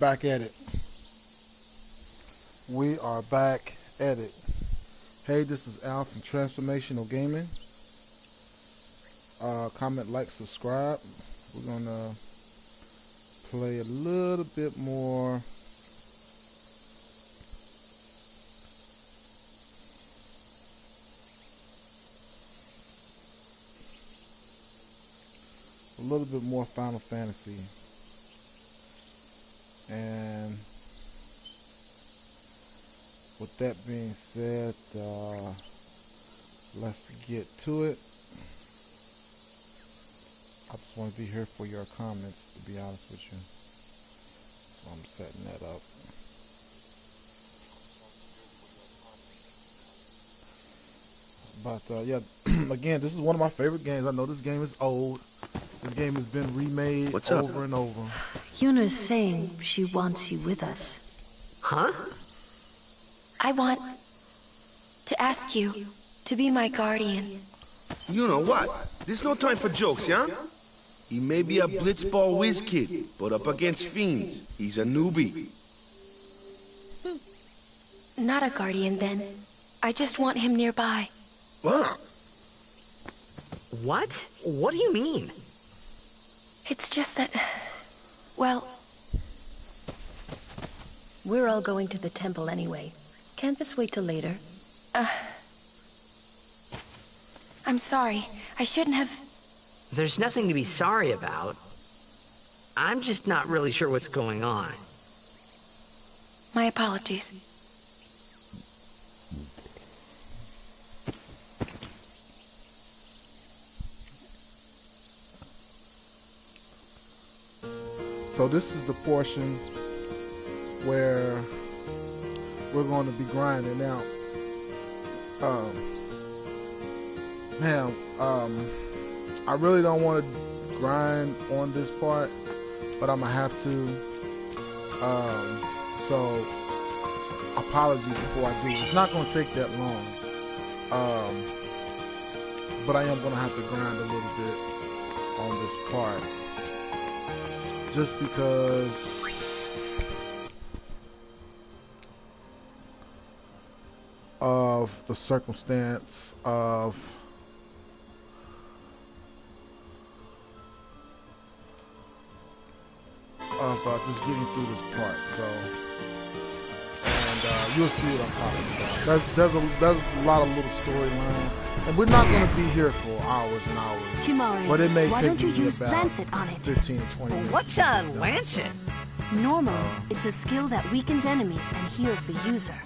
Back at it. We are back at it. Hey, this is Al from Transformational Gaming. Comment, like, subscribe. We're gonna play a little bit more. A little bit more Final Fantasy. And with that being said, let's get to it. I just want to be here for your comments, to be honest with you. So I'm setting that up. But yeah, again, this is one of my favorite games. I know this game is old. This game has been remade over and over. Yuna's saying she wants you with us. Huh? I want to ask you to be my guardian. You know what? There's no time for jokes, yeah? He may be a blitzball whiz kid, but up against fiends, he's a newbie. Not a guardian, then. I just want him nearby. What? What? What do you mean? It's just that... well... We're all going to the temple anyway. Can't this wait till later? I'm sorry. I shouldn't have... There's nothing to be sorry about. I'm just not really sure what's going on. My apologies. So this is the portion where we're going to be grinding now. I really don't want to grind on this part, but I'm gonna have to. So apologies before I do. It's not gonna take that long, but I am gonna have to grind a little bit on this part, just because of the circumstance of just getting through this part. So, and you'll see what I'm talking about. There's a lot of little storyline, and we're not going to be here for hours and hours. Kimari, but it may why take don't you me use about Lancet on it? 15 or 20 minutes. What's a lancet? Normally, it's a skill that weakens enemies and heals the user.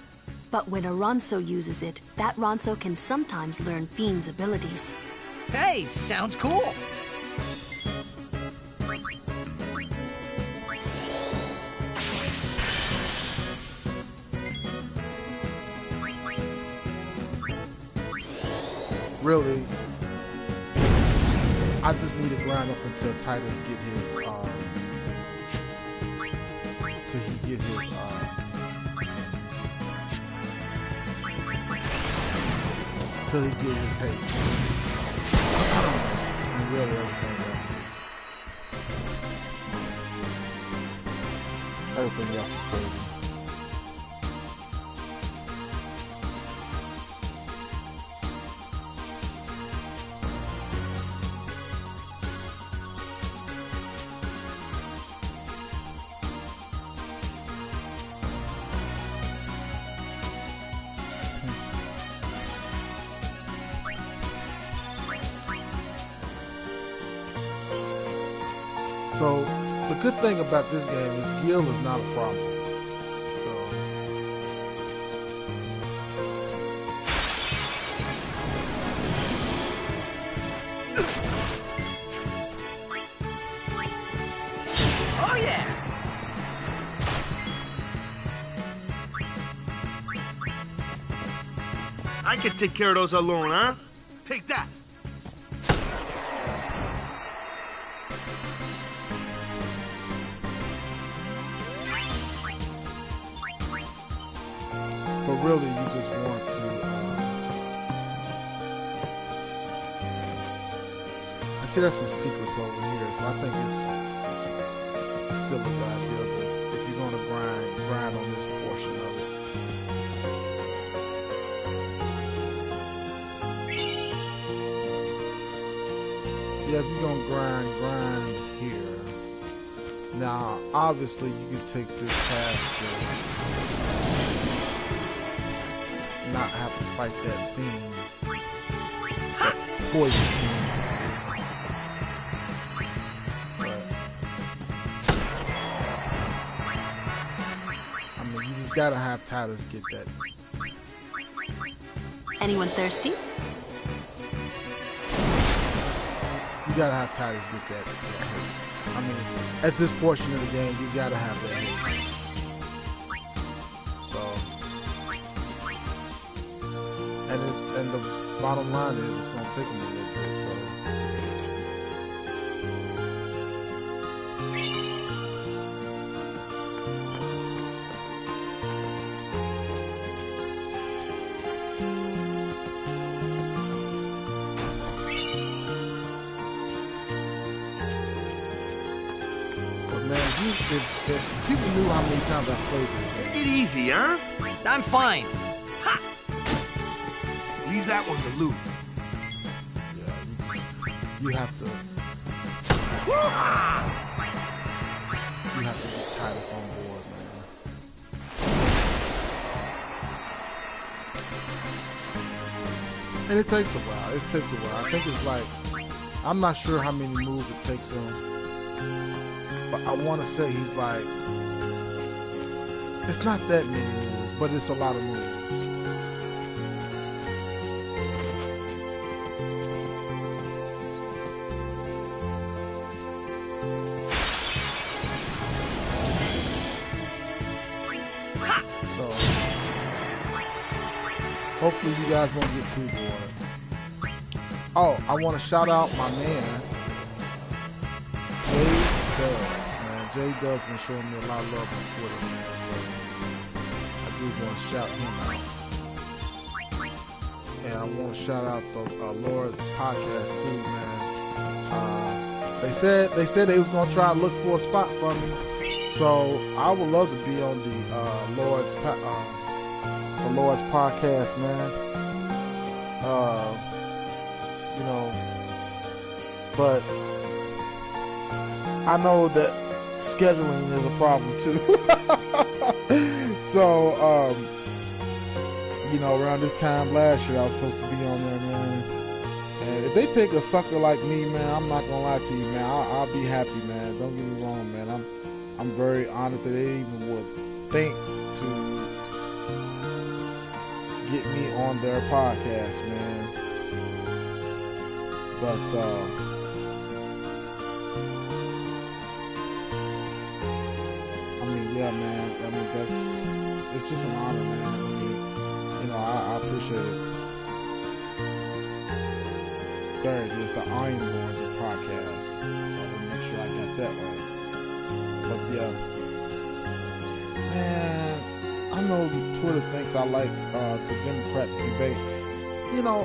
But when a Ronso uses it, that Ronso can sometimes learn Fiend's abilities. Hey, sounds cool. Really, I just need to grind up until Titus get his till he get his till he get his haste. And really everything else is crazy. So the good thing about this game is Gil is not a problem. So Oh yeah! I can take care of those alone, huh? Take that! but really you just want to I see there's some secrets over here, so I think it's still a good idea. But if you're going yeah, if you're gonna grind here. Now, obviously, you can take this past to not have to fight that thing, that poison thing. But, I mean, you just gotta have Titus get that. Anyone thirsty? You gotta have Titus get that haste. I mean, at this portion of the game, you gotta have that haste. So, and the bottom line is, it's gonna take him a little bit. So, if people knew how many times I played this game. Take it easy, huh? I'm fine. Ha! Leave that one to Luke. Yeah, you have to. You have to get Titus on board, man. And it takes a while. It takes a while. I think it's like, I'm not sure how many moves it takes him. But I want to say he's like, it's not that many moves, but it's a lot of moves. So, hopefully you guys won't get too bored. Oh, I want to shout out my man, J-Dub's been showing me a lot of love on Twitter, man, so I do want to shout him out. And I want to shout out the Lord's podcast too, man. They said they was going to try to look for a spot for me, so I would love to be on the Lord's podcast, man. You know, but I know that scheduling is a problem too. So, you know, around this time last year, I was supposed to be on there, man. And if they take a sucker like me, man, I'm not gonna lie to you, man. I'll be happy, man. Don't get me wrong, man. I'm very honored that they even would think to get me on their podcast, man. But yeah, man. I mean, it's just an honor, man. I mean, you know, I appreciate it. There it is, the Iron Lords podcast. So I'm gonna make sure I got that right. But yeah, man, I know Twitter thinks I like the Democrats debate. You know,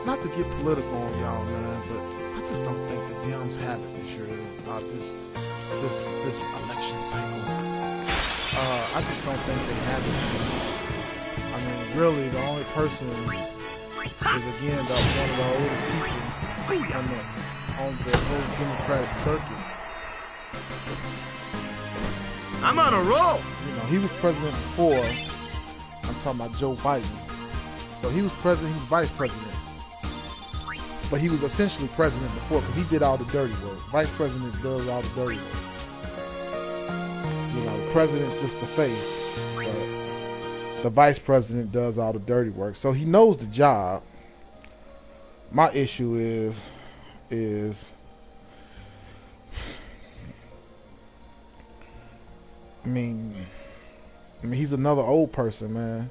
not to get political on y'all, man, but I just don't think the Dems have it this year. This election cycle. I just don't think they have it. I mean, really, the only person is again one of the oldest people on the whole Democratic circuit. I'm on a roll. You know, he was president before. I'm talking about Joe Biden. So he was president, he was vice president. But he was essentially president before because he did all the dirty work. Vice president does all the dirty work. You know, the president's just the face, but the vice president does all the dirty work. So he knows the job. My issue is I mean he's another old person, man.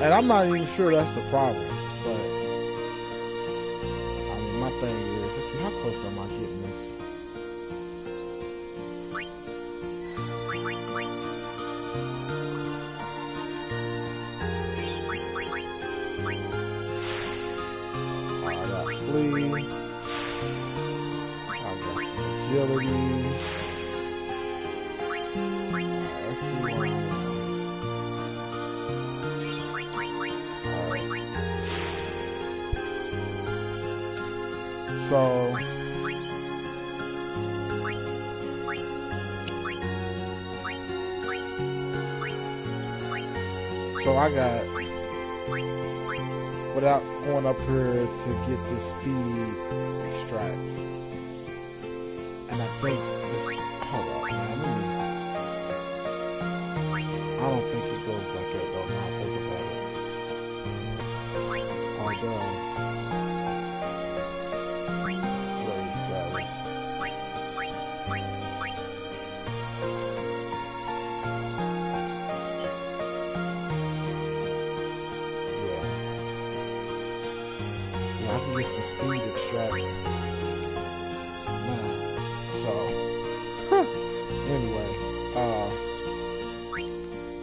And I'm not even sure that's the problem, but I mean, my thing is, let's see, how close am I getting this? I got flee. I got some agility. Let's see. So I got, without going up here to get the speed extract, and I think this, hold on, man, I don't think it goes like that though, now I think about it. Oh, it does. Display status. I can get some speed extract now. So anyway,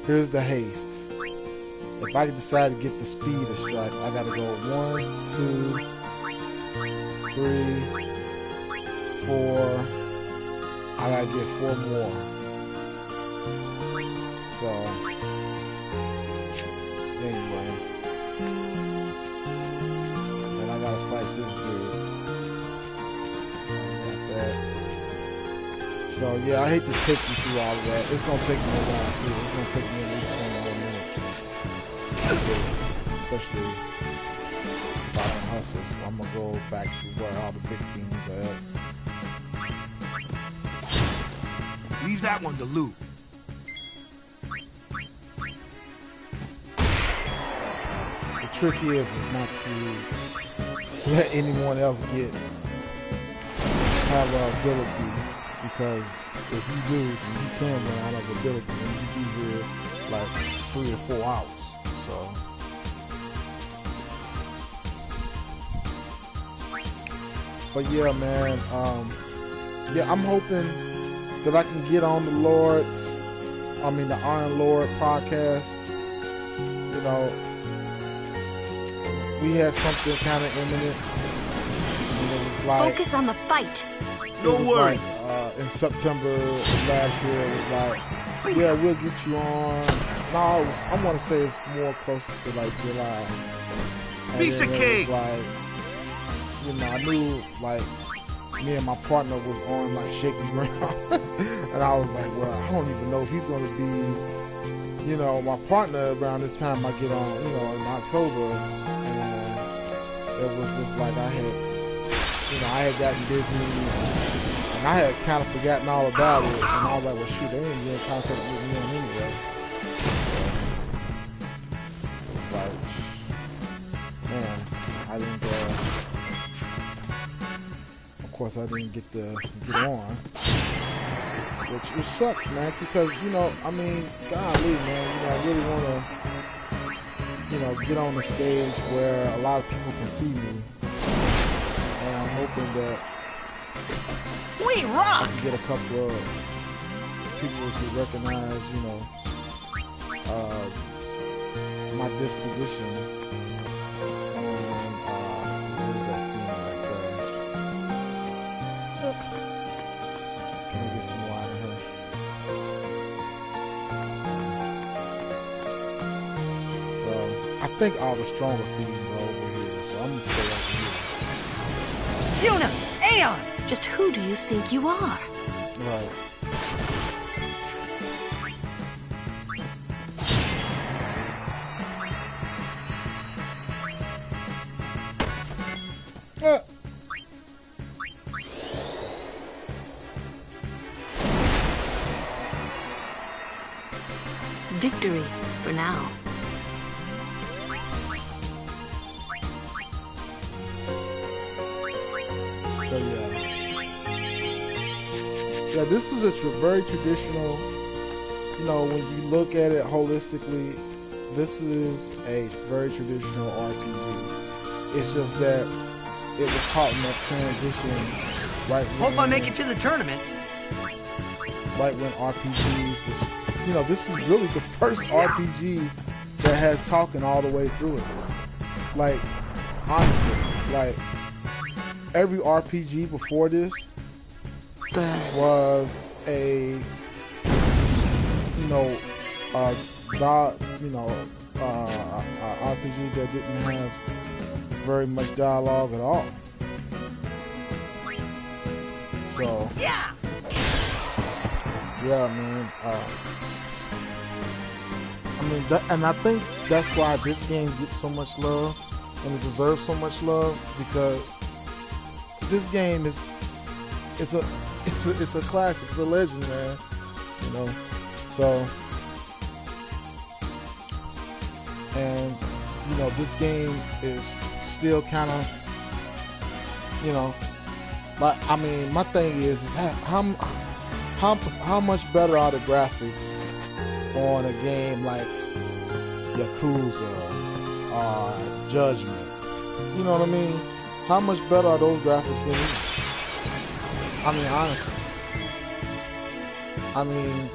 here's the haste. If I decide to get the speed extract, I gotta go 1, 2, 3, 4. I gotta get 4 more. So anyway. I gotta fight this dude. Got that. So yeah, I hate to take you through all of that. It's gonna take me a while too. It's gonna take me at least 20 more minutes. Especially if I don't hustle. So I'm gonna go back to where all the big things are at. Leave that one to Lou. The trick is not to let anyone else have ability, because if you do, then you can run out of ability and you be here like 3 or 4 hours. So but yeah, man, yeah, I'm hoping that I can get on the the Iron Lord podcast. You know, we had something kind of imminent, and it was like, Focus on the fight. No worries. Like, in September of last year, it was like, yeah, we'll get you on. No, I want to say it's more closer to like July. And Piece of cake. Like, you know, I knew like me and my partner was on like shaky ground, and I was like, well, I don't even know if he's gonna be, you know, my partner around this time I get on, you know, in October. And it was just like I had gotten busy, and I had kind of forgotten all about it, and I was like, well, shoot, they ain't getting in contact with me on anyway. So, it was like, man, I didn't, of course, I didn't get to get on, which sucks, man, because, you know, I mean, golly, man, you know, I really want to, you know, get on the stage where a lot of people can see me. And I'm hoping that We I rock! can get a couple of people to recognize, you know, my disposition on, so there's that thing right there. Can I get some more out of her? So I think all the stronger feeds are over here, so I'm gonna stay over here. Yuna! Aeon! Just who do you think you are? Right. Victory, for now. So yeah, this is a very traditional, you know, when you look at it holistically, this is a very traditional RPG. It's just that it was caught in that transition right when, Hope I make it to the tournament. right when RPGs was, you know, this is really the first RPG that has talking all the way through it. Like, honestly, like, every RPG before this was a, you know, RPG that didn't have very much dialogue at all. So Yeah. yeah, man. I mean, and I think that's why this game gets so much love, and it deserves so much love, because this game is it's a classic, it's a legend, man. You know, so and you know this game is still kind of, you know, like, I mean, my thing is how much better are the graphics on a game like Yakuza or Judgment? You know what I mean? How much better are those graphics than these? I mean, honestly. I mean,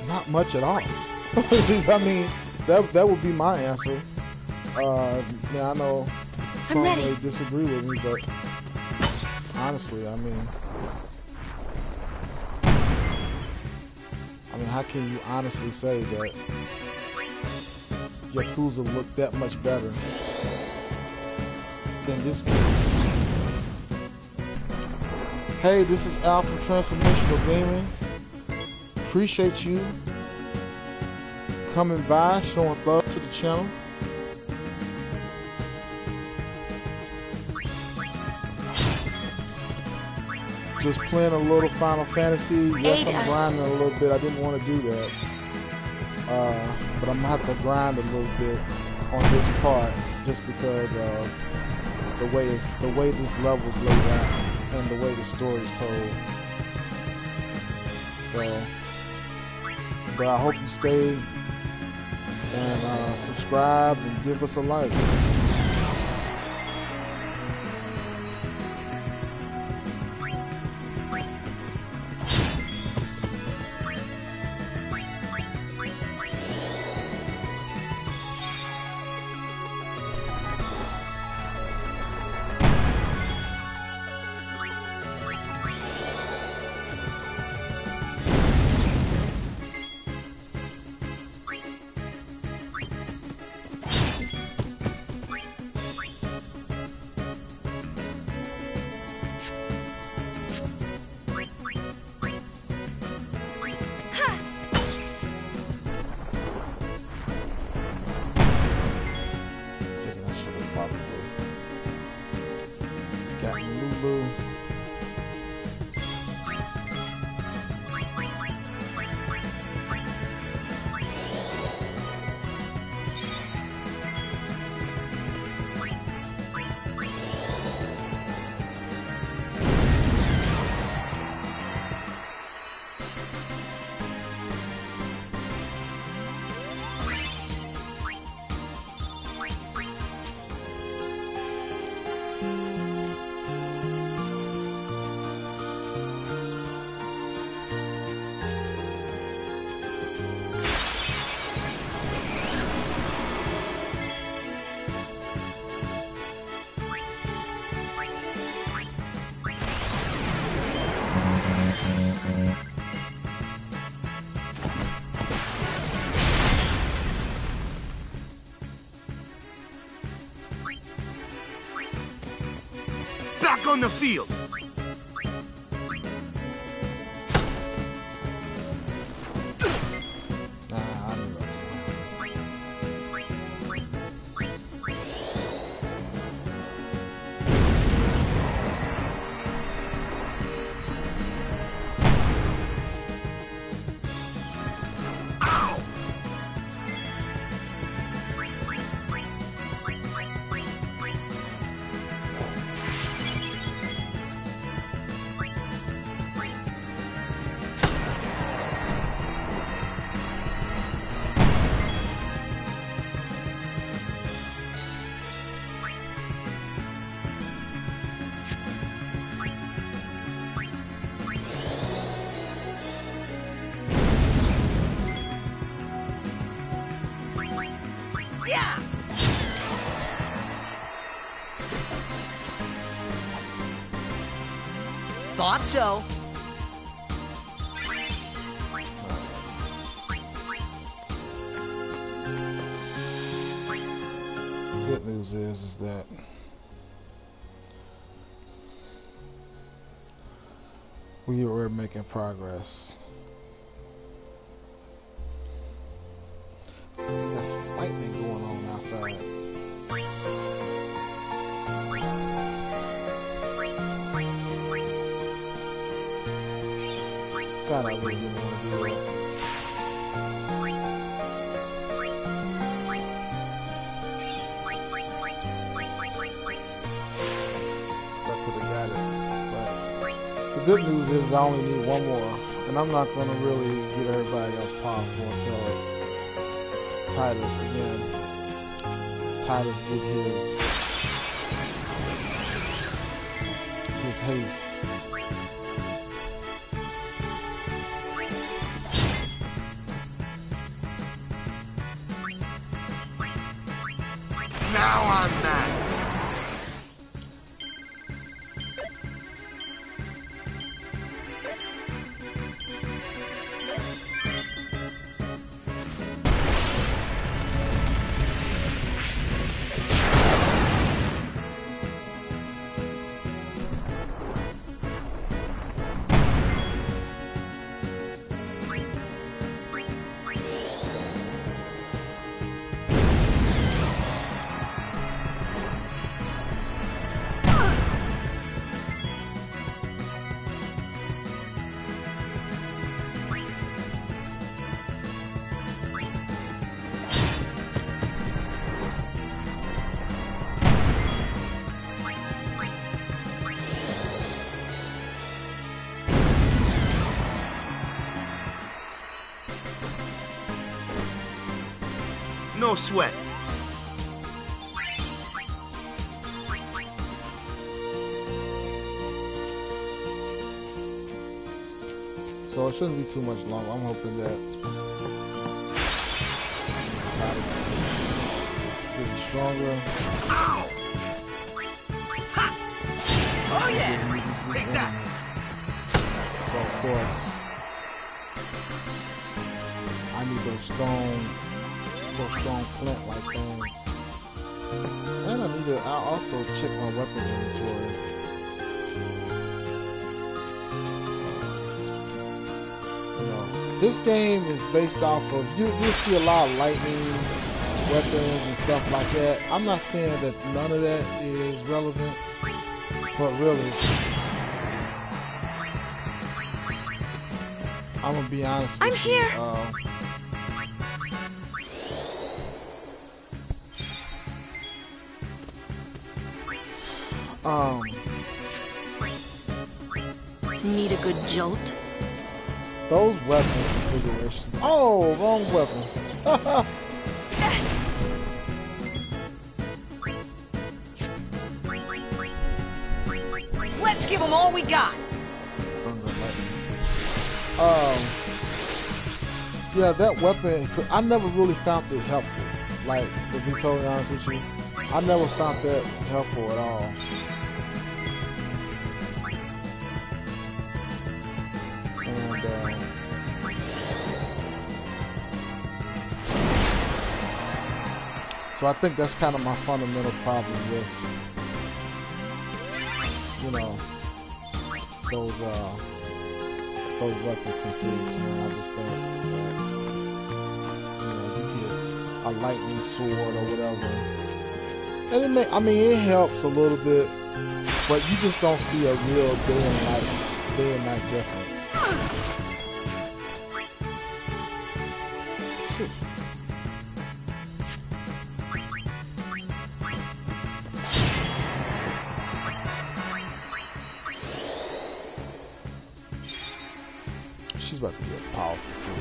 not much at all. I mean, that would be my answer. Yeah, I know some may disagree with me, but honestly, I mean, how can you honestly say that Yakuza looked that much better than this game? Hey, this is Al from Transformational Gaming. Appreciate you coming by, showing love to the channel. Just playing a little Final Fantasy. Yes, I'm grinding a little bit. I didn't want to do that. But I'm going to have to grind a little bit on this part just because of the way this level's laid out and the way the story's told. So, but I hope you stay and subscribe and give us a like. Back on the field. Yeah. Thought so. Good news is that we're making progress. Got some lightning going on outside. God, I really didn't want to do that. I could have got it. But the good news is I only need one more. And I'm not going to really get everybody else powerful until Titus again. Titus get his haste. Now I'm mad. No sweat. So it shouldn't be too much longer. I'm hoping that getting stronger. Ow! Ha! Oh yeah! Take that! So of course I need those strong flint-like things. And I'll also check my weapon inventory. This game is based off of, you'll see a lot of lightning weapons and stuff like that. I'm not saying that none of that is relevant, but really, I'm gonna be honest with you. I'm here. Need a good jolt? Those weapon configurations. Oh, wrong weapon. Let's give them all we got. Yeah, that weapon, I never really found it helpful. Like, to be totally honest with you, I never found that helpful at all. And, so I think that's kind of my fundamental problem with, you know, those weapon configs, man. I just think that, you know, you get a lightning sword or whatever, and it helps a little bit, but you just don't see a real day and night difference. She's about to get powerful too.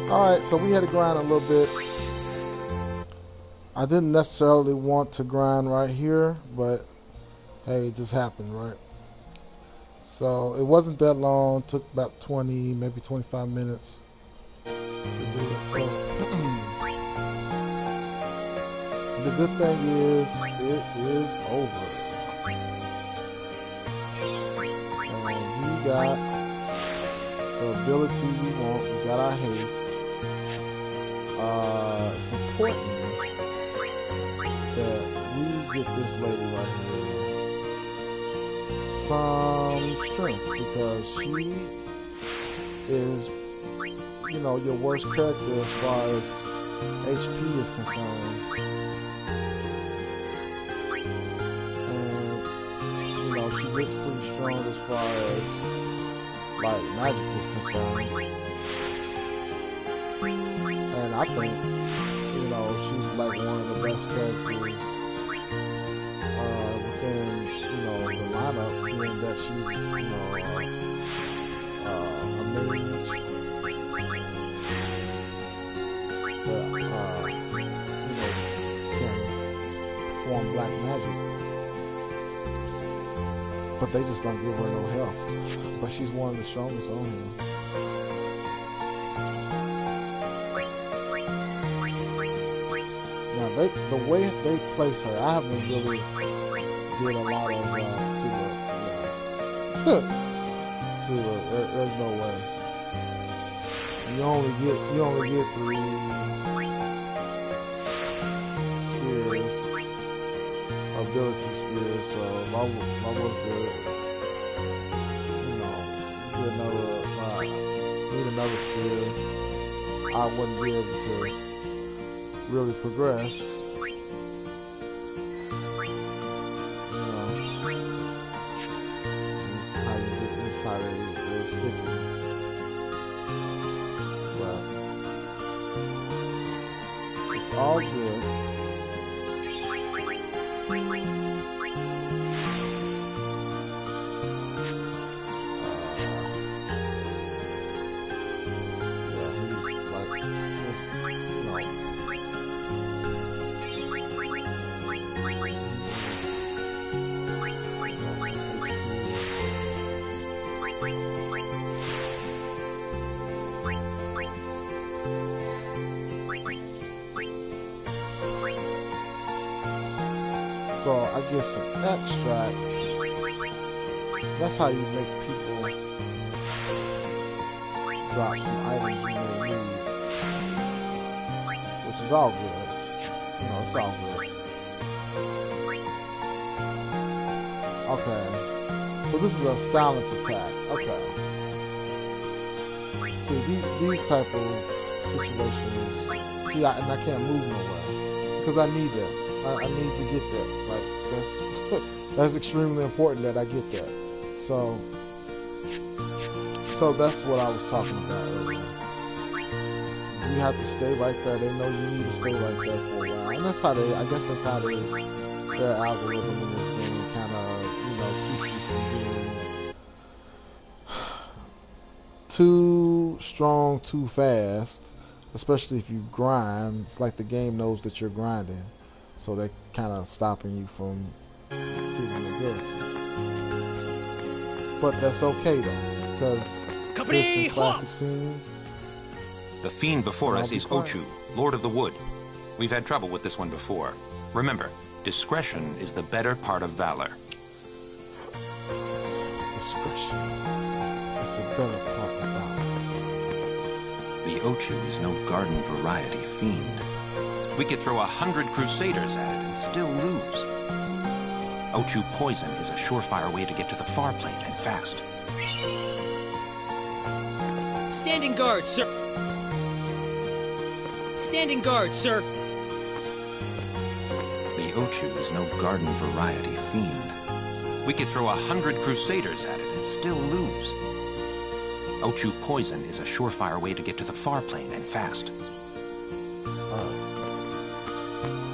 Alright, so we had to grind a little bit. I didn't necessarily want to grind right here, but hey, it just happened, right? So it wasn't that long. It took about 20, maybe 25 minutes to do it. So the good thing is it is over. And we got the ability we want. We got our haste. It's important that we get this lady right here some strength, because she is, you know, your worst character as far as HP is concerned. And, you know, she gets pretty strong as far as, like, magic is concerned. And I think, you know, she's like one of the best characters within, you know, the lineup, being that she's, you know, a mage that, you know, can perform black magic. But they just don't give her no health. But she's one of the strongest on here. Now, the way they place her, I haven't really did a lot of there's no way. You only get 3 spears, ability spears. So if I was to, you know, get need another spear, I wouldn't be able to really progress. They're sticky. But it's all good. So I get some extract. That's how you make people drop some items you may need, which is all good. You know, it's all good. Okay, so this is a silence attack. Okay. See, these type of situations. See, and I can't move nowhere because I need that. I need to get that. Like that's extremely important that I get that. So that's what I was talking about earlier. You have to stay right there. They know you need to stay right there for a while, and that's how I guess that's how their algorithm in this game kind of, you know, keeps you from being too strong, too fast. Especially if you grind. It's like the game knows that you're grinding. So they're kind of stopping you from getting abilities. But that's okay though, because there's some classic scenes. The fiend before us is Ochu, Lord of the Wood. We've had trouble with this one before. Remember, discretion is the better part of valor. Discretion is the better part of valor. The Ochu is no garden variety fiend. We could throw 100 crusaders at it and still lose. Ochu poison is a surefire way to get to the far plane and fast. Standing guard, sir. Standing guard, sir. The Ochu is no garden variety fiend. We could throw 100 crusaders at it and still lose. Ochu poison is a surefire way to get to the far plane and fast.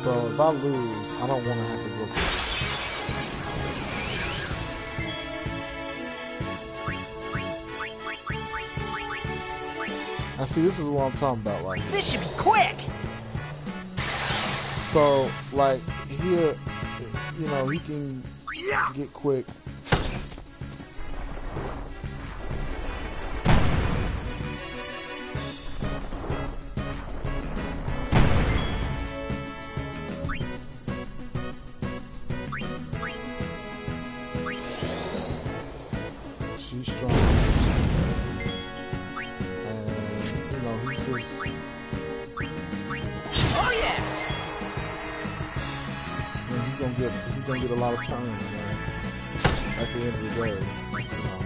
So if I lose, I don't want to have to go through. Now see, this is what I'm talking about right here. This should be quick! So, like, here, you know, he can get quick. She's strong. And, you know, he's just... Oh yeah! He's gonna get a lot of turns, man. At the end of the day, you know.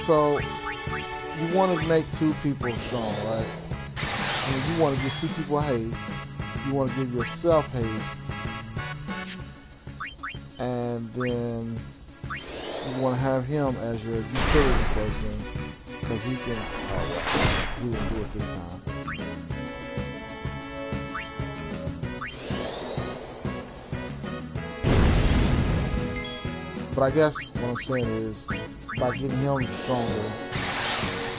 So you want to make two people strong, right? And you want to give two people haste. You want to give yourself haste, and then you want to have him as your utility person because he can. Oh, well, he didn't do it this time. But I guess what I'm saying is, by getting him stronger,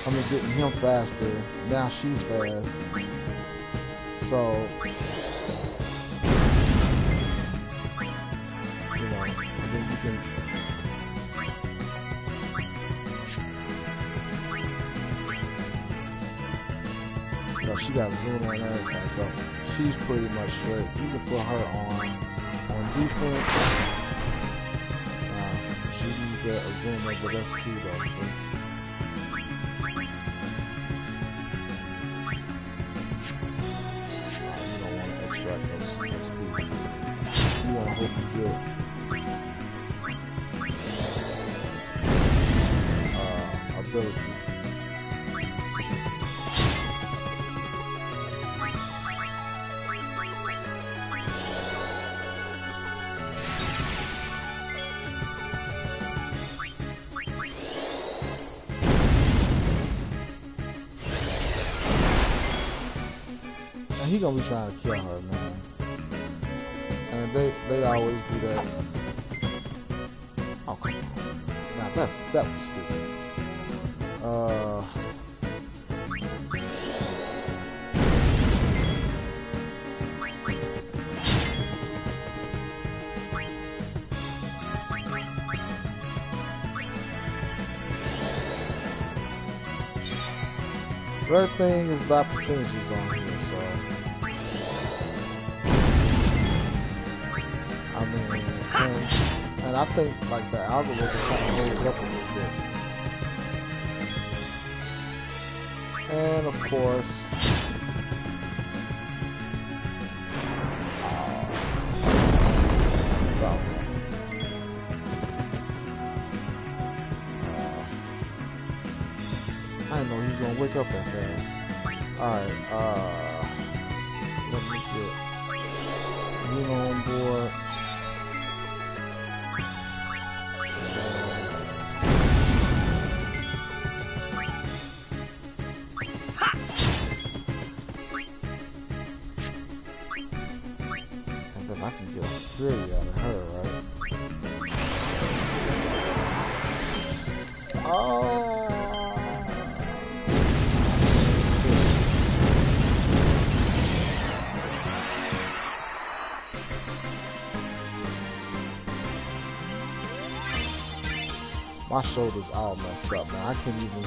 I mean getting him faster, now she's fast. So, you know, and then you can, you know, she got zoom and everything, so she's pretty much straight. You can put her on defense. A zoom, but that's cool though, because you don't want to extract those speed. You want to hope you get ability. He gonna be trying to kill her, man. And they always do that. Oh, come on. Now that was stupid. Everything is by percentages on here, so I mean, and I think like the algorithm kind of holds up a little bit. And of course, I didn't know he was gonna wake up that fast. Alright, let me get you on board. And then I can get a fury out of her, right? Oh. My shoulder's all messed up, man. I can't even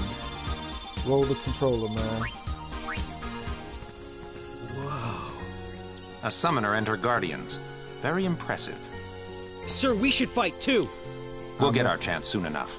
roll the controller, man. Whoa. A summoner and her guardians. Very impressive. Sir, we should fight too. We'll get our chance soon enough.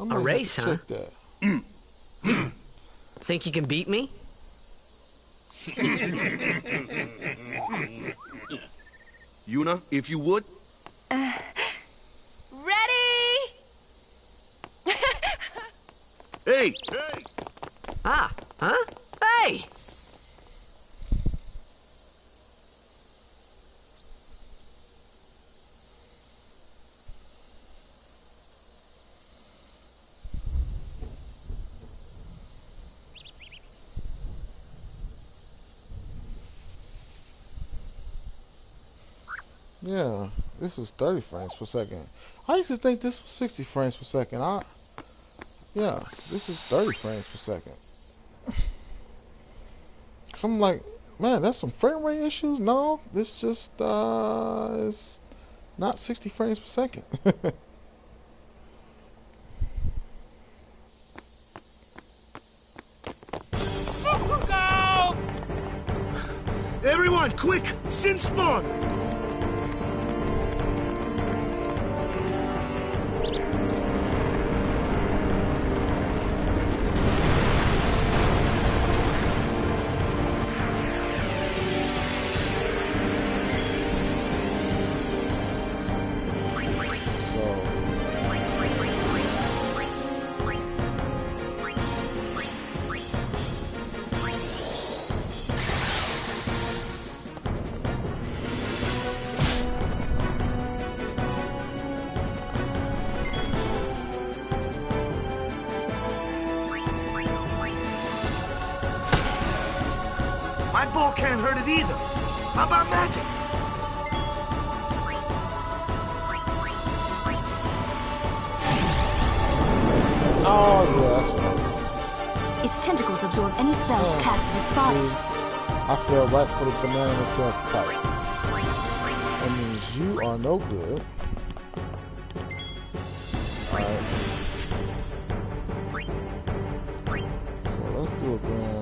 I might A race, have to check that. Think you can beat me? Yuna, if you would. Ready? Hey! Ah, huh? Hey! Yeah, this is 30 frames per second. I used to think this was 60 frames per second. Yeah, this is 30 frames per second. So I'm like, man, that's some frame rate issues. No, this just is not 60 frames per second. Everyone, quick! Sin spawn! My ball can't hurt it either. How about magic? Oh, yeah, that's right. Its tentacles absorb any spells cast at its body. See, I fell right for the banana attack fight. That means you are no good. Alright. So let's do a grand.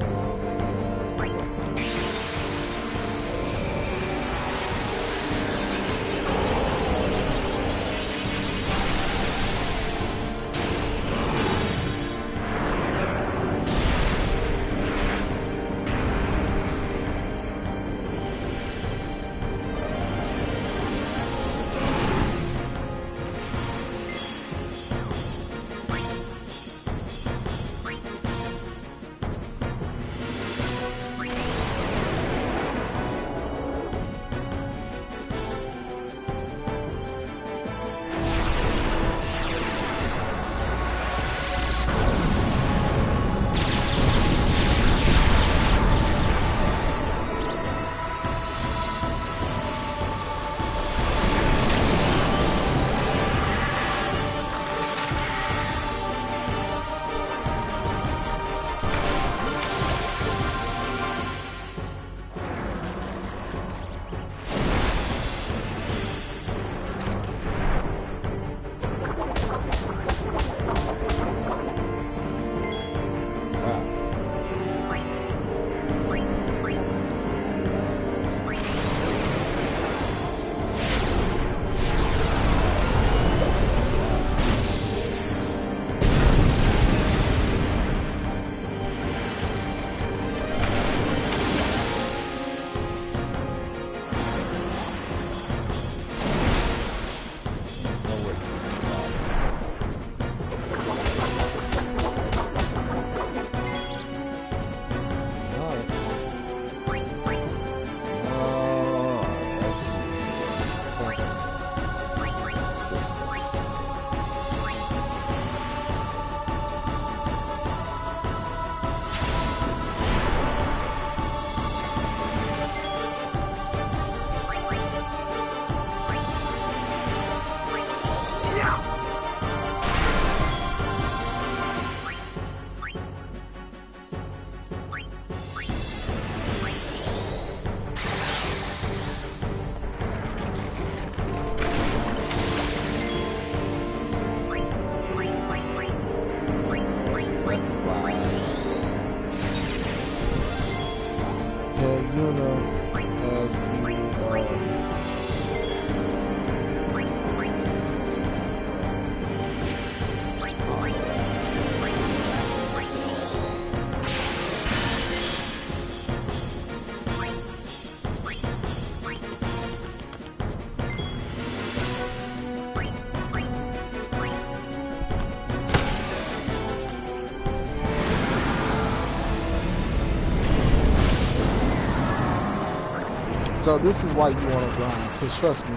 So this is why you want to grind, because trust me,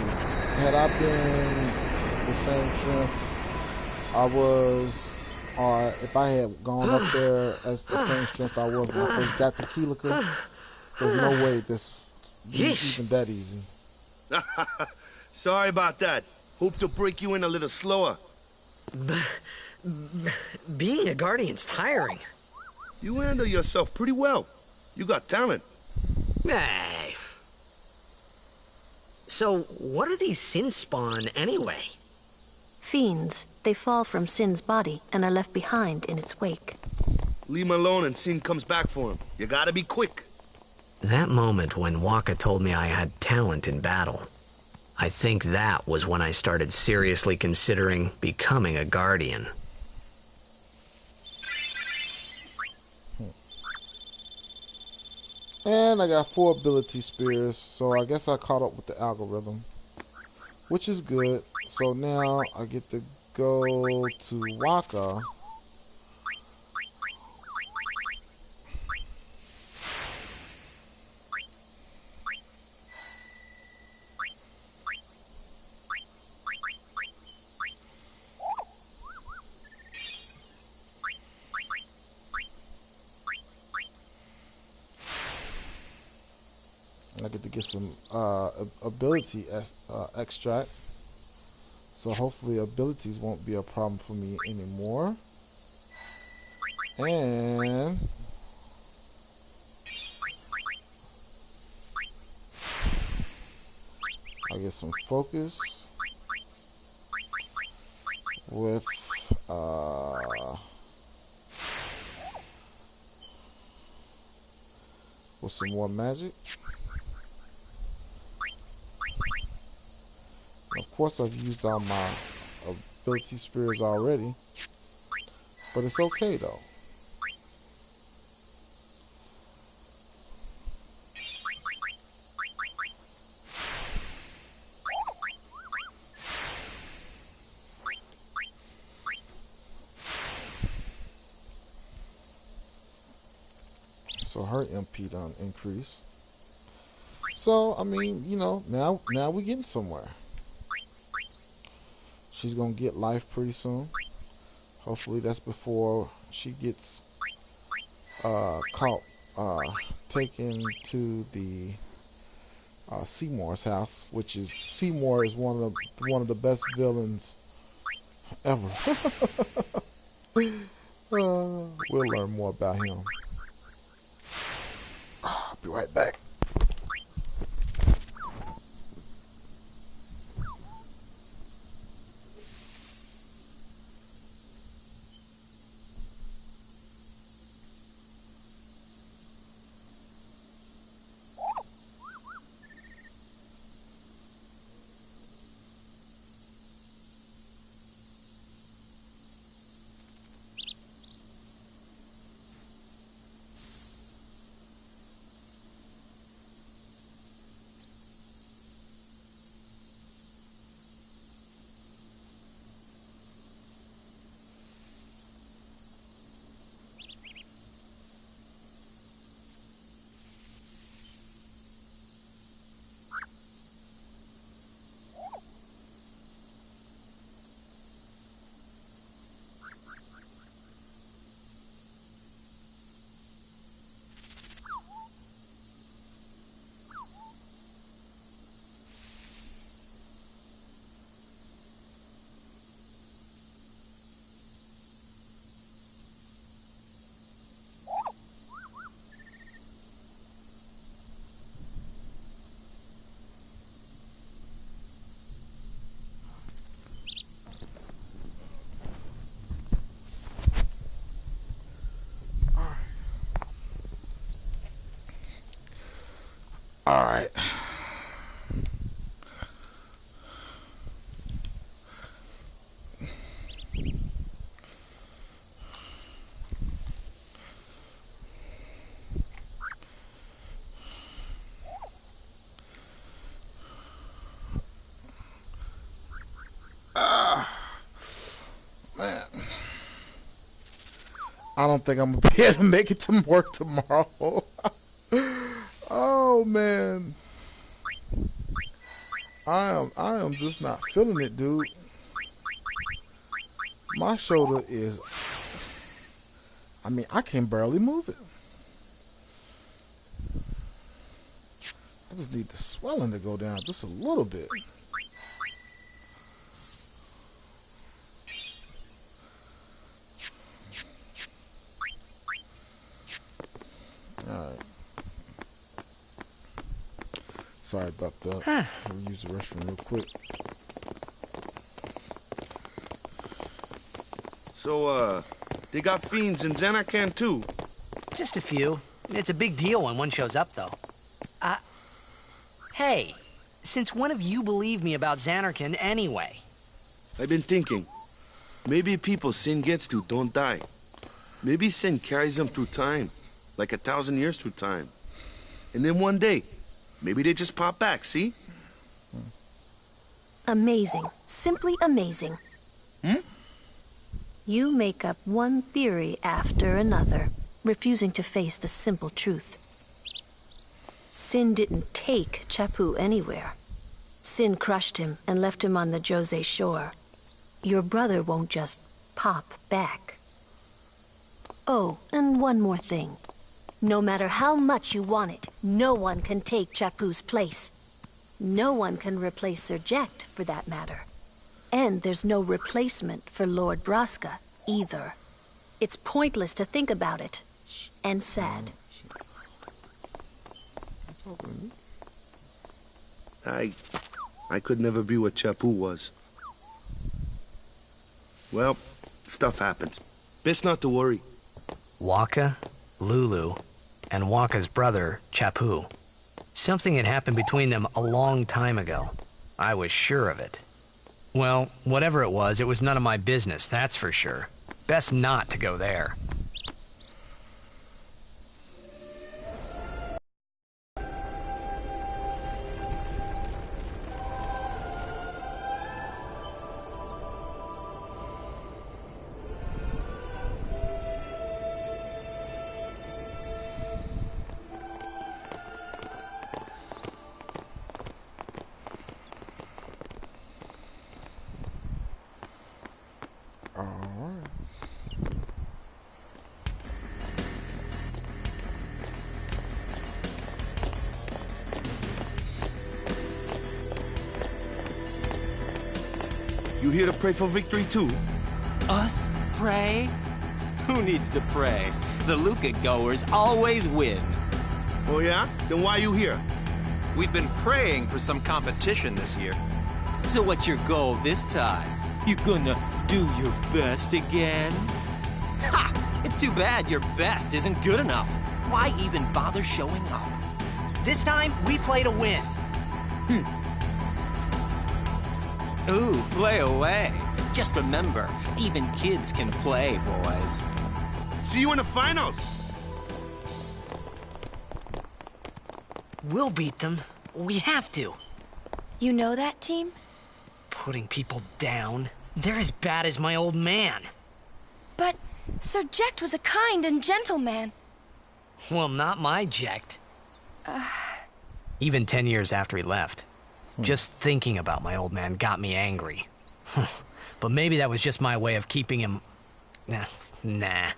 had I been the same strength I was, or if I had gone up there as the same strength I was when I first got the Keelika, there's no way this be even that easy. Sorry about that. Hope to break you in a little slower. Being a guardian's tiring. You handle yourself pretty well. You got talent. Hey. So, what are these sin spawn anyway? Fiends. They fall from Sin's body and are left behind in its wake. Leave him alone and Sin comes back for him. You gotta be quick. That moment when Waka told me I had talent in battle, I think that was when I started seriously considering becoming a guardian. And I got 4 ability spears, so I guess I caught up with the algorithm, which is good. So now I get to go to Waka. I get to get some ability extract. So hopefully abilities won't be a problem for me anymore. And I get some focus with some more magic. Of course, I've used all my ability spears already, but it's okay though. So her MP done increase. So I mean, you know, now we're getting somewhere. She's gonna get life pretty soon. Hopefully that's before she gets caught taken to the Seymour's house, which is Seymour is one of the best villains ever. We'll learn more about him. I'll be right back. All right. Man, I don't think I'm gonna be able to make it to work tomorrow. Oh man. I am just not feeling it, dude. My shoulder is, I mean, I can barely move it. I just need the swelling to go down just a little bit. Alright. Sorry about that. Let me use the restroom real quick. So, they got fiends in Xanacan too? Just a few. It's a big deal when one shows up, though. Hey, since when have you believed me about Xanarkin anyway? I've been thinking. Maybe people sin gets to don't die. Maybe sin carries them through time. Like 1,000 years through time. And then one day, maybe they just pop back, see? Amazing. Simply amazing. You make up one theory after another, refusing to face the simple truth. Sin didn't take Chappu anywhere. Sin crushed him and left him on the Jose shore. Your brother won't just pop back. Oh, and one more thing. No matter how much you want it, no one can take Chappu's place. No one can replace Sir Jekt, for that matter. And there's no replacement for Lord Braska, either. It's pointless to think about it. And sad. I could never be what Chappu was. Well, stuff happens. Best not to worry. Waka, Lulu, and Waka's brother, Chappu. Something had happened between them a long time ago. I was sure of it. Well, whatever it was none of my business, that's for sure. Best not to go there. You here to pray for victory too? Us? Pray? Who needs to pray? The Luca goers always win. Oh yeah? Then why you here? We've been praying for some competition this year. So what's your goal this time? You gonna do your best again? Ha! It's too bad your best isn't good enough. Why even bother showing up? This time, we play to win. Ooh, play away. Just remember, even kids can play, boys. See you in the finals! We'll beat them. We have to. You know that team? Putting people down. They're as bad as my old man. But Sir Jekt was a kind and gentle man. Well, not my Jekt. Even 10 years after he left. Just thinking about my old man got me angry. But maybe that was just my way of keeping him... Nah.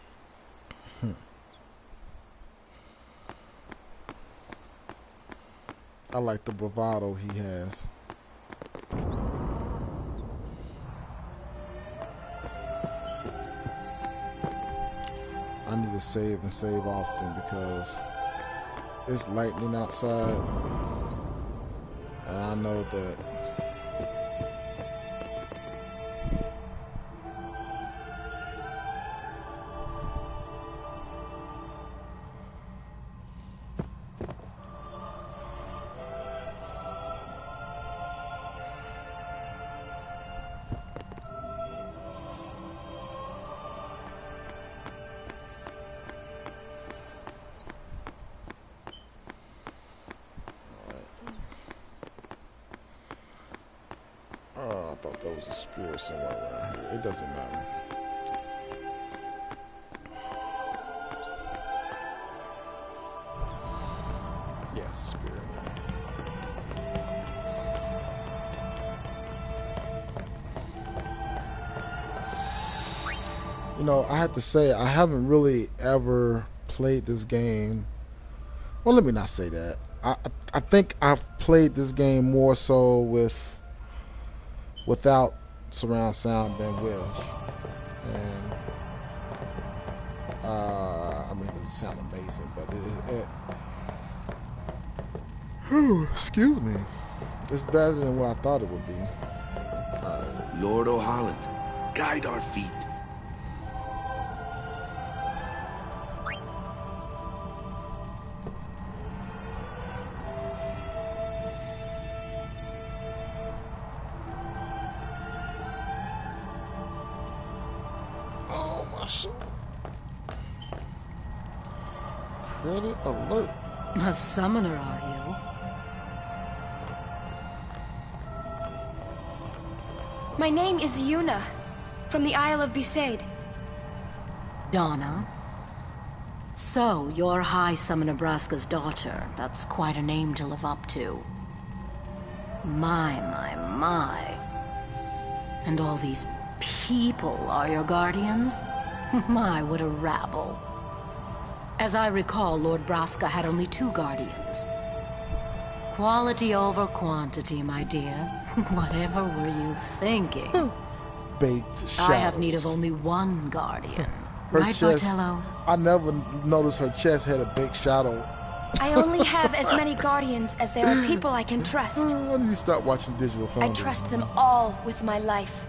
I like the bravado he has. I need to save and save often because it's lightning outside. And I know that I thought there was a spear somewhere around here. It doesn't matter. Yeah, it's a spear in there. You know, I have to say, I haven't really ever played this game. Well, let me not say that. I think I've played this game more so without surround sound than with. And I mean, it doesn't sound amazing, but excuse me, it's better than what I thought it would be. Lord O'Holland, guide our feet. Oh, my soul. Credit alert. A summoner, are you? My name is Yuna, from the Isle of Besaid. Donna? So, you're High Summoner Braska's daughter. That's quite a name to live up to. My. And all these people are your guardians? My, what a rabble. As I recall, Lord Braska had only 2 guardians. Quality over quantity, my dear. Whatever were you thinking? Baked shadows. I have need of only 1 guardian. Her Right, chest, Bartello? I never noticed her chest had a big shadow. I only have as many guardians as there are people I can trust. I need to stop watching Digital I Foundry. trust them all with my life.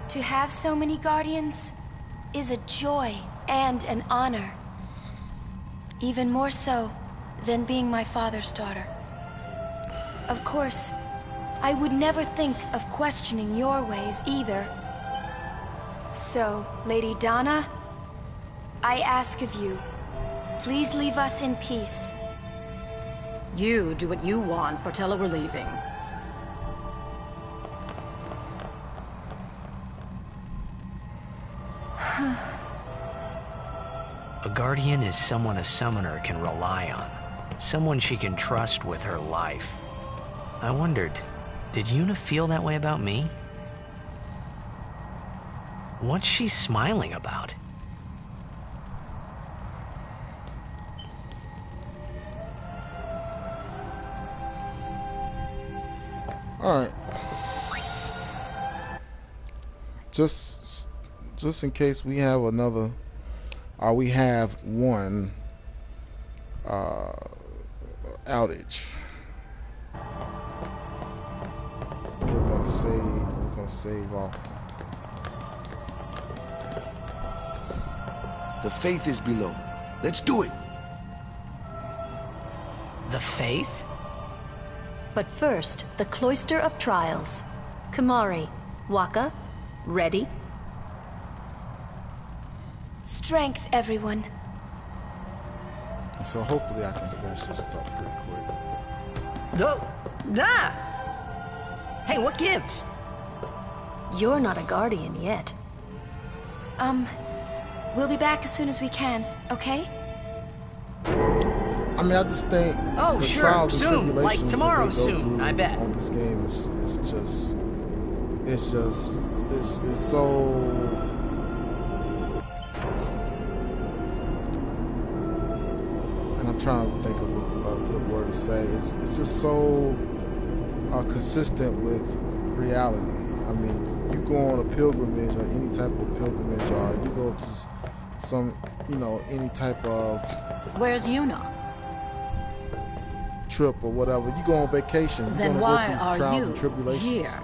To have so many guardians is a joy and an honor. Even more so than being my father's daughter. Of course, I would never think of questioning your ways either. So, Lady Donna, I ask of you, please leave us in peace. You do what you want, Bartello, we're leaving. A guardian is someone a summoner can rely on. Someone she can trust with her life. I wondered, did Yuna feel that way about me? What's she smiling about? Alright. Just in case we have another, or we have one outage. We're gonna save off. The faith is below. Let's do it. The faith? But first, the Cloister of Trials. Kamari, Waka, ready? Strength, everyone. So hopefully I can finish this up pretty quick. No. Nah! Hey, what gives? You're not a guardian yet. We'll be back as soon as we can, okay? I mean, I just think Oh, the sure, trials and soon, tribulations like that tomorrow they go soon, through I bet. on this game is so. And I'm trying to think of a good word to say. It's just so consistent with reality. I mean, you go on a pilgrimage or any type of pilgrimage, or you go to some, any type of Where's Yuna? trip or whatever. You go on vacation. You're Then gonna why go through are trials you and tribulations. here?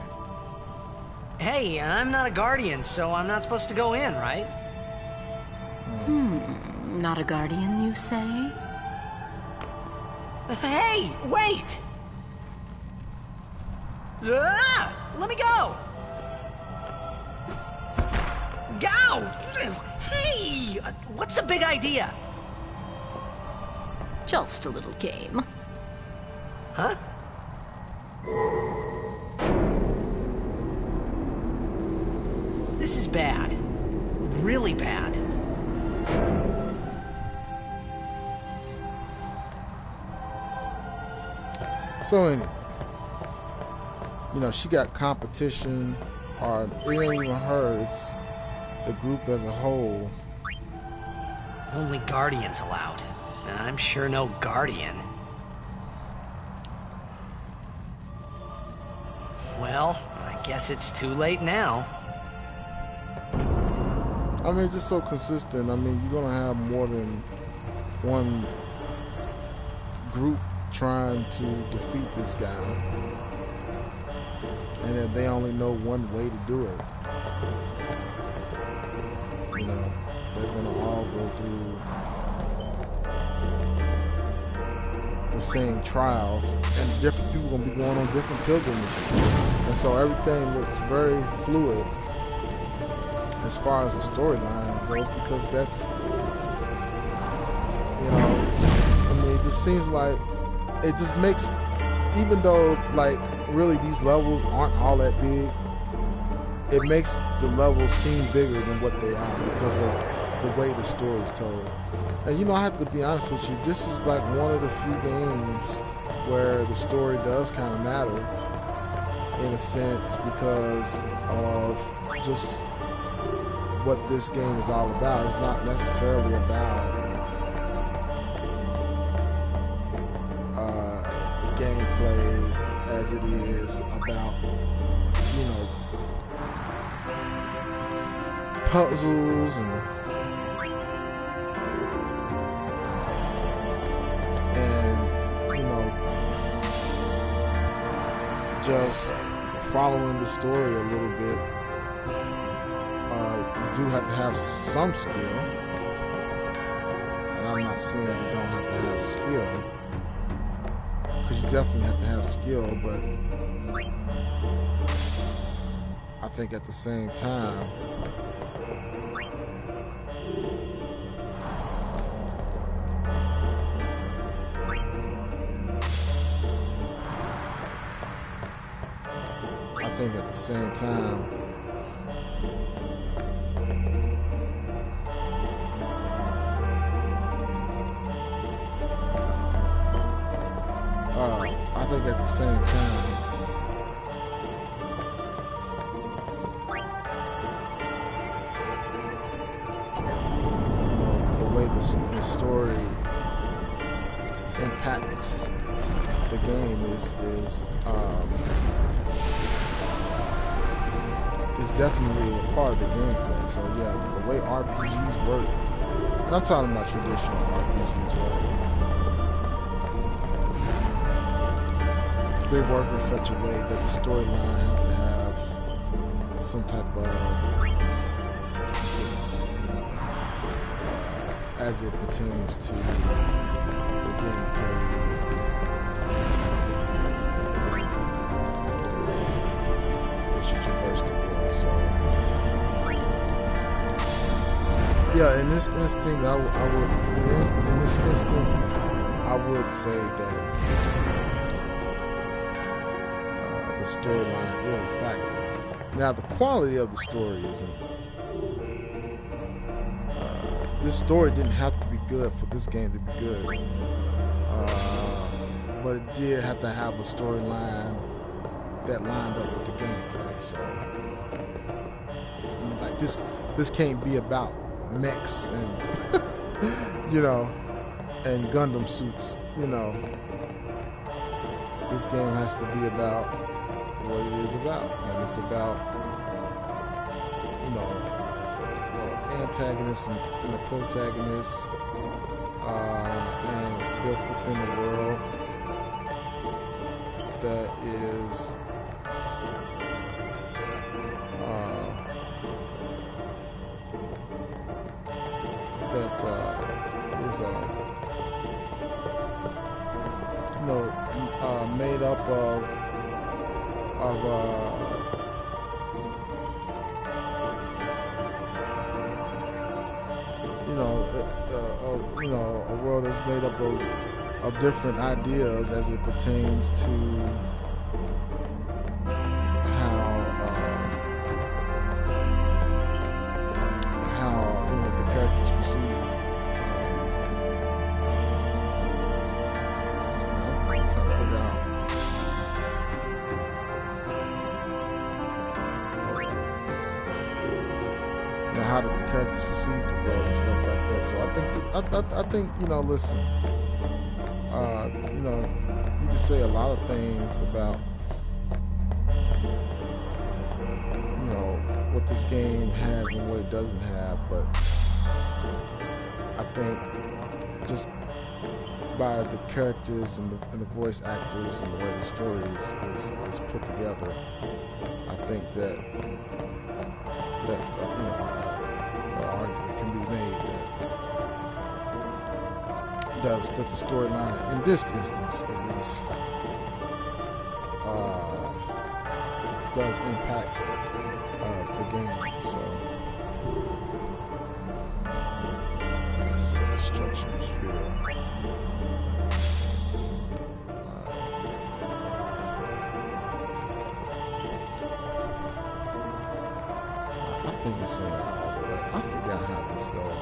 Hey, I'm not a guardian, so I'm not supposed to go in, right? Not a guardian, you say? Hey, wait! Ah, let me go! Go! Hey! What's a big idea? Just a little game. Huh? This is bad. Really bad. So anyway, she got competition, or it ain't even her. the group as a whole. Only Guardians allowed. And I'm sure no Guardian. Well, I guess it's too late now. I mean, it's just so consistent. I mean, you're gonna have more than one group trying to defeat this guy, and if they only know one way to do it, you know, they're gonna all go through the same trials, and different people gonna be going on different pilgrimages, and so everything looks very fluid as far as the storyline goes, because that's, you know, I mean, it just seems like it just makes, even though like really these levels aren't all that big, it makes the levels seem bigger than what they are because of the way the story is told. And you know, I have to be honest with you, this is like one of the few games where the story does kind of matter in a sense, because of just what this game is all about. It's not necessarily about gameplay as it is about, you know, puzzles and you know, just following the story a little bit. You do have to have some skill, and I'm not saying you don't have to have skill, because you definitely have to have skill, but I think at the same time, you know, the way the story impacts the game is definitely a part of the gameplay. So yeah, the way RPGs work, and I'm talking about traditional RPGs, right? They work in such a way that the storyline has to have some type of consistency, you know, as it pertains to the gameplay. You traverse the world, so yeah. In this instinct, I would say that the storyline is a factor. Now, the quality of the story isn't. This story didn't have to be good for this game to be good, but it did have to have a storyline that lined up with the gameplay. So, I mean, like this can't be about mechs and you know, and Gundam suits. You know, this game has to be about what it is about, and it's about, you know, antagonists and the protagonists, and built within a world that is you know, made up of you know, a world that's made up of different ideas as it pertains to how you know, the characters perceive. I'm trying to figure out. how the characters perceive the world and stuff like that. So I think you know, listen, you know, you can say a lot of things about, you know, what this game has and what it doesn't have, but I think just by the characters and the voice actors and the way the story is put together, I think that you know, the argument can be made that the storyline in this instance at least does impact the game. So yes, destruction is real. I think it's in all the way. I forgot how this goes.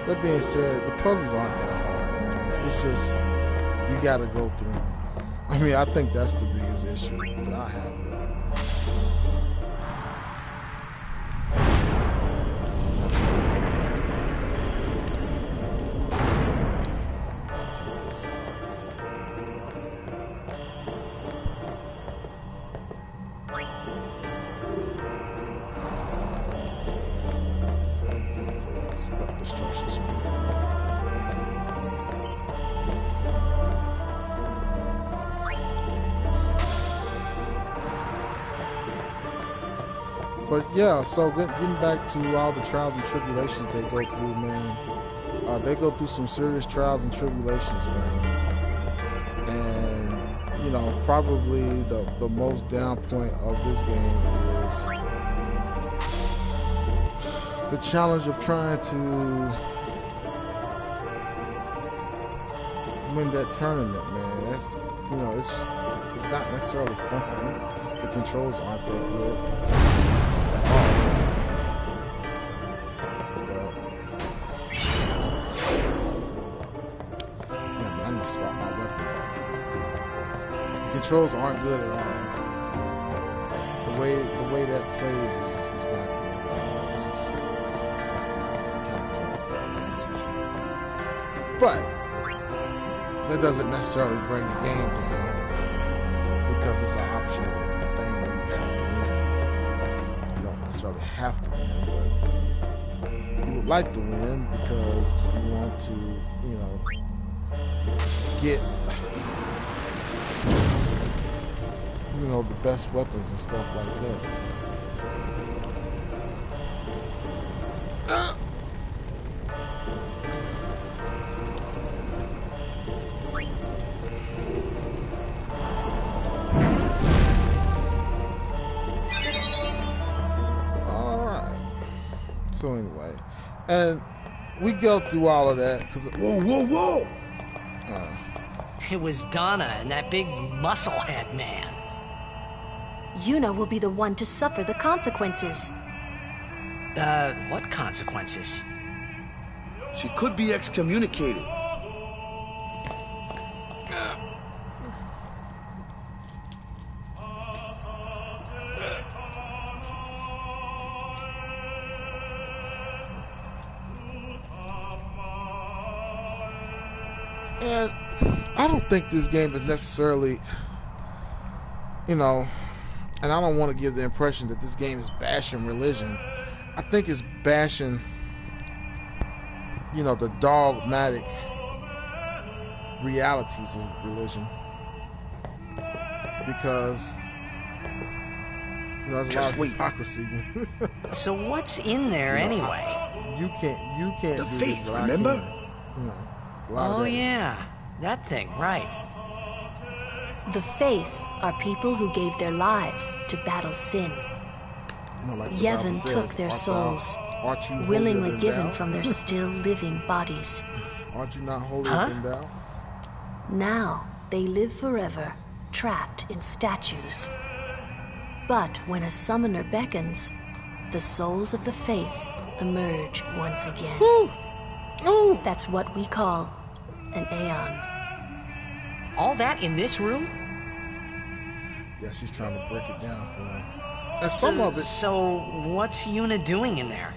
That being said, the puzzles aren't that hard, man. It's just, you gotta go through them. I mean, I think that's the biggest issue that I have with it. I'll take this out. Destruction speed. But yeah, so getting back to all the trials and tribulations they go through, man. They go through some serious trials and tribulations, man. And you know, probably the most down point of this game is the challenge of trying to win that tournament, man. That's, you know, it's not necessarily fun. The controls aren't that good at all. But yeah, man, I'm gonna swap my weapons out. The controls aren't good at all. The way that plays is just not good at all. It's just kind of terrible, to be honest with you. But that doesn't necessarily bring the game down, because it's an optional thing where you have to win. You don't necessarily have to win, but you would like to win because you want to, you know, get, you know, the best weapons and stuff like that. So anyway, and we go through all of that because whoa! It was Donna and that big musclehead man. Yuna will be the one to suffer the consequences. What consequences? She could be excommunicated. And I don't think this game is necessarily, you know, and I don't want to give the impression that this game is bashing religion. I think it's bashing, you know, the dogmatic realities of religion. Because, you know, there's a lot of hypocrisy. So what's in there anyway? You can't The do faith, this, but I remember? can. You know, a lot of Oh that. yeah, that thing, right. The Faith are people who gave their lives to battle sin. You know, like the Bible Yevon says, took their souls, art you holier willingly than given thou? from their still living bodies. Aren't you not holier Huh? than thou? Now they live forever, trapped in statues. But when a summoner beckons, the souls of the faith emerge once again. Ooh. That's what we call an Aeon. All that in this room? Yeah, she's trying to break it down for him. And some of it. So, what's Yuna doing in there?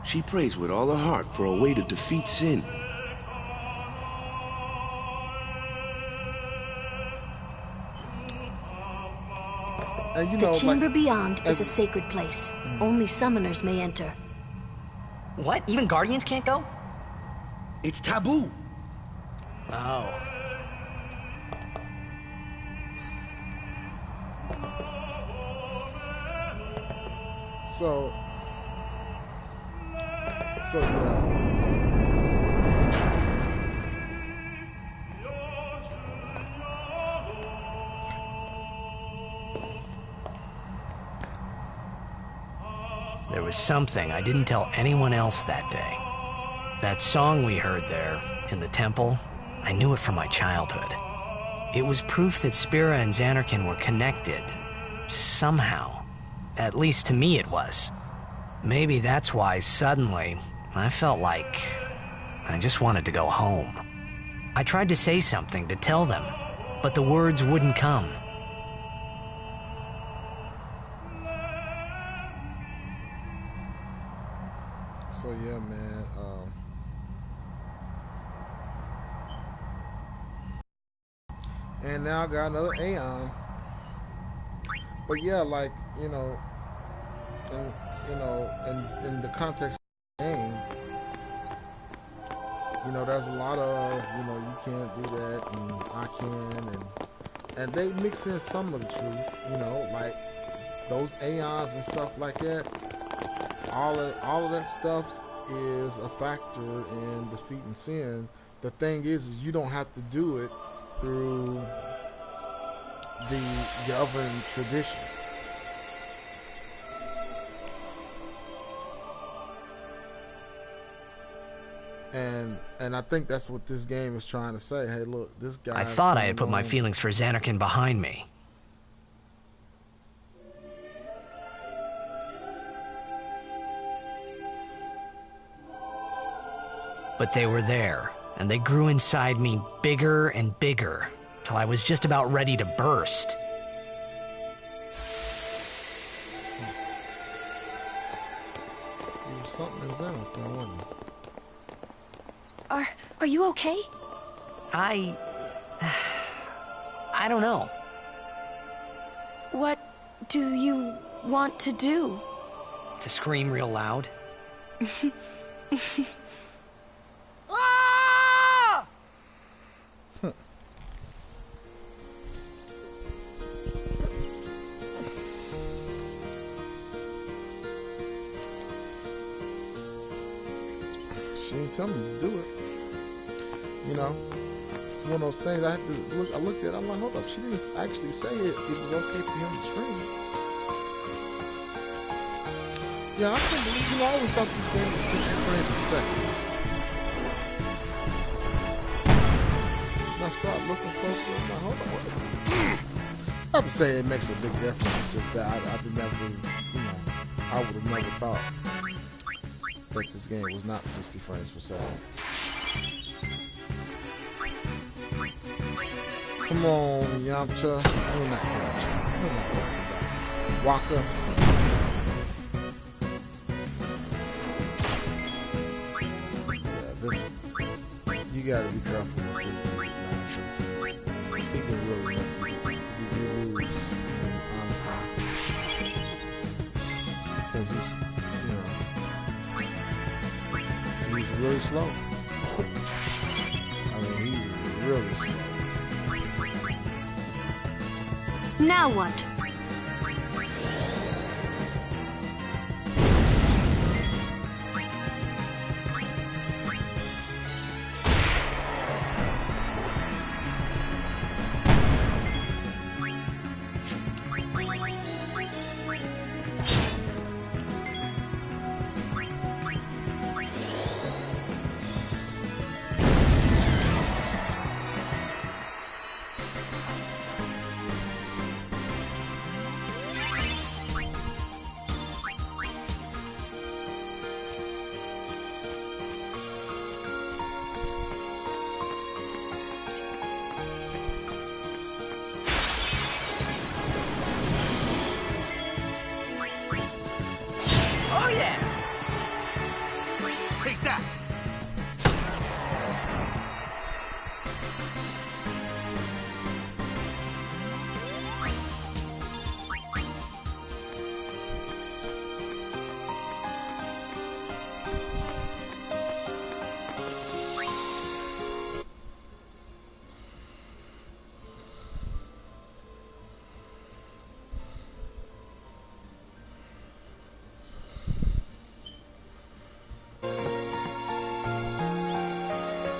She prays with all her heart for a way to defeat sin. And you The know, chamber like, beyond is a sacred place. Only summoners may enter. What? Even Guardians can't go? It's taboo. Oh. so yeah. There was something I didn't tell anyone else that day. That song we heard there, in the temple, I knew it from my childhood. It was proof that Spira and Xanarkin were connected. Somehow. At least to me it was. Maybe that's why suddenly, I felt like I just wanted to go home. I tried to say something to tell them, but the words wouldn't come. So yeah, man. And now I got another Aeon. But yeah, like, you know, in the context of the game, you know, there's a lot of, you know, you can't do that and I can, and they mix in some of the truth, you know, like those Aeons and stuff like that. All of that stuff is a factor in defeating sin. The thing is you don't have to do it through the Yevon tradition. And I think that's what this game is trying to say. Hey, look, this guy. I thought I had put my feelings for Xanarkin behind me. But they were there, and they grew inside me bigger and bigger, till I was just about ready to burst. There was something in Xanarkin, wasn't there? Are you okay? I don't know. What do you want to do? To scream real loud. She didn't tell me to do it. You know, it's one of those things I had to look. I looked at it, I'm like, hold up. She didn't actually say it was okay for him to scream. Yeah, I couldn't believe, you know, I always thought this game was 60 frames per second. And I started looking closer, I'm like, hold on. Not to say it makes a big difference, it's just that I did never, you know, I would have never thought that this game was not 60 frames per second. Come on, Yamcha. I mean, not Yamcha. What am I talking about? Waka. Yeah, this. You gotta be careful with this dude, man, because he can really make you lose, honestly. Because he's, you know, he's really slow. I mean, he's really slow. Now what?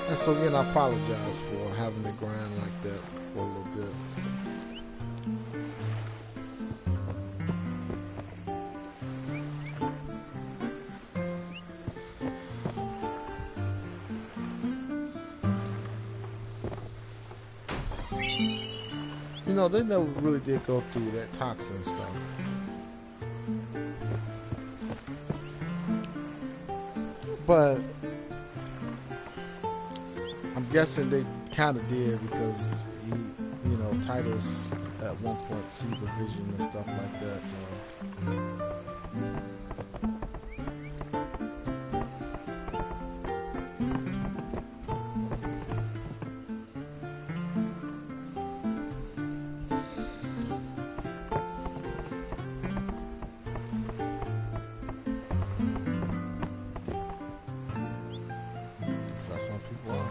And so again, I apologize for having it grind like that for a little bit. You know, they never really did go through that toxin stuff. But I'm guessing they kind of did because he, you know, Titus at one point sees a vision and stuff like that. So. Some people are.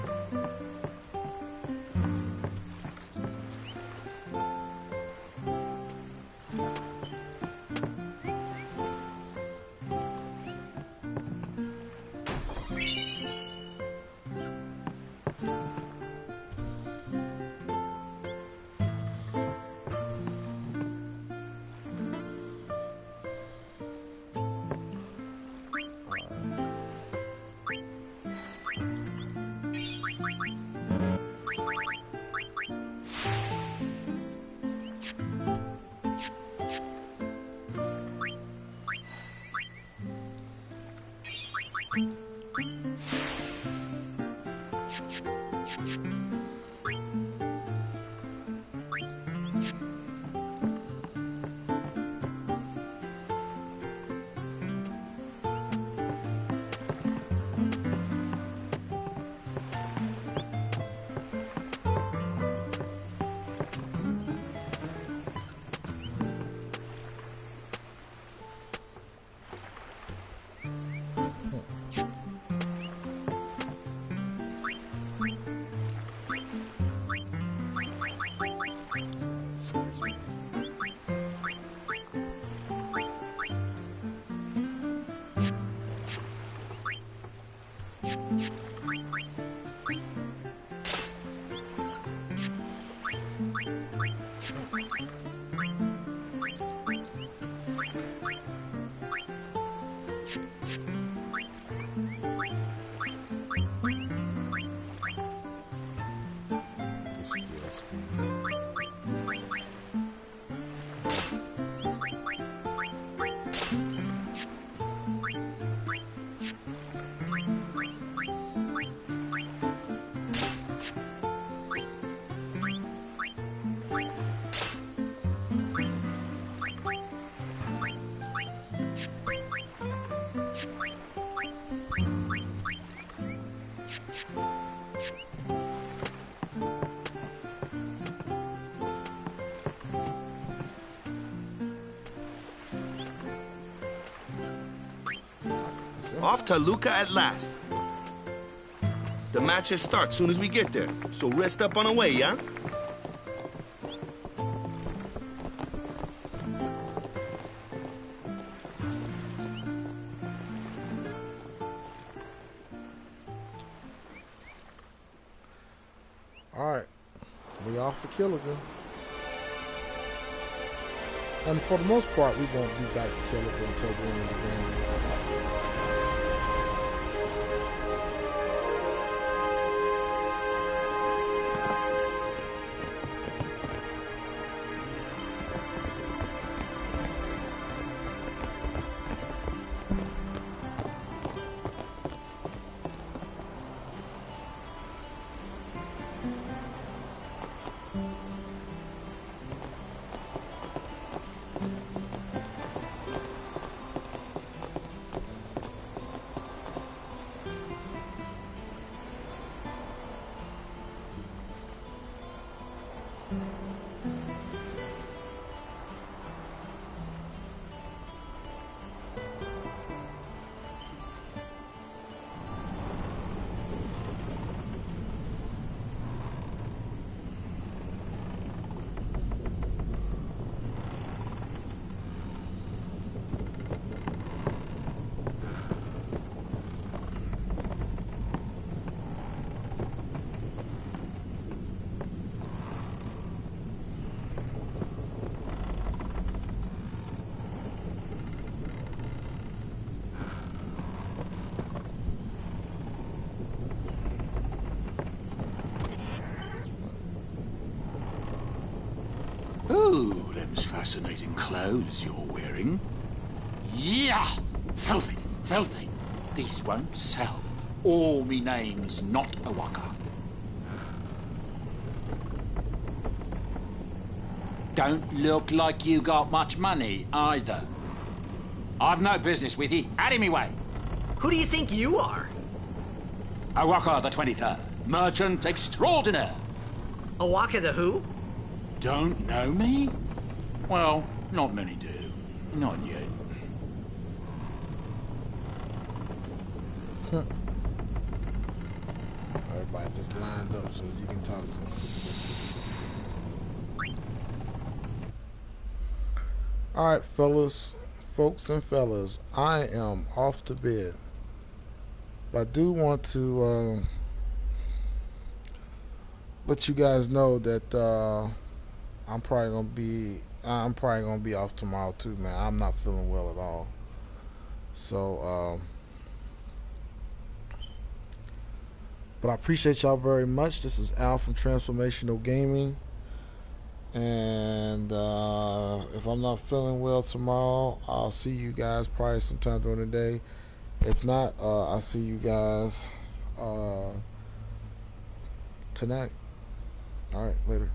Off to Luca at last. The matches start soon as we get there, so rest up on the way, yeah? Alright, we off for Killigan. And for the most part, we won't be back to Killigan until the end of the game. Ooh, them's fascinating clothes you're wearing. Yeah! Filthy, filthy. These won't sell. Or me name's not Awaka. Don't look like you got much money, either. I've no business with you. Out of me way. Who do you think you are? Awaka the 23rd. Merchant extraordinaire. Awaka the who? Don't know me? Well, not many do. Not yet. Everybody just lined up so you can talk to them. Alright, folks and fellas, I am off to bed. But I do want to let you guys know that I'm probably gonna be off tomorrow too, man. I'm not feeling well at all. So but I appreciate y'all very much. This is Al from Transformational Gaming. And if I'm not feeling well tomorrow, I'll see you guys probably sometime during the day. If not, I'll see you guys tonight. All right, later.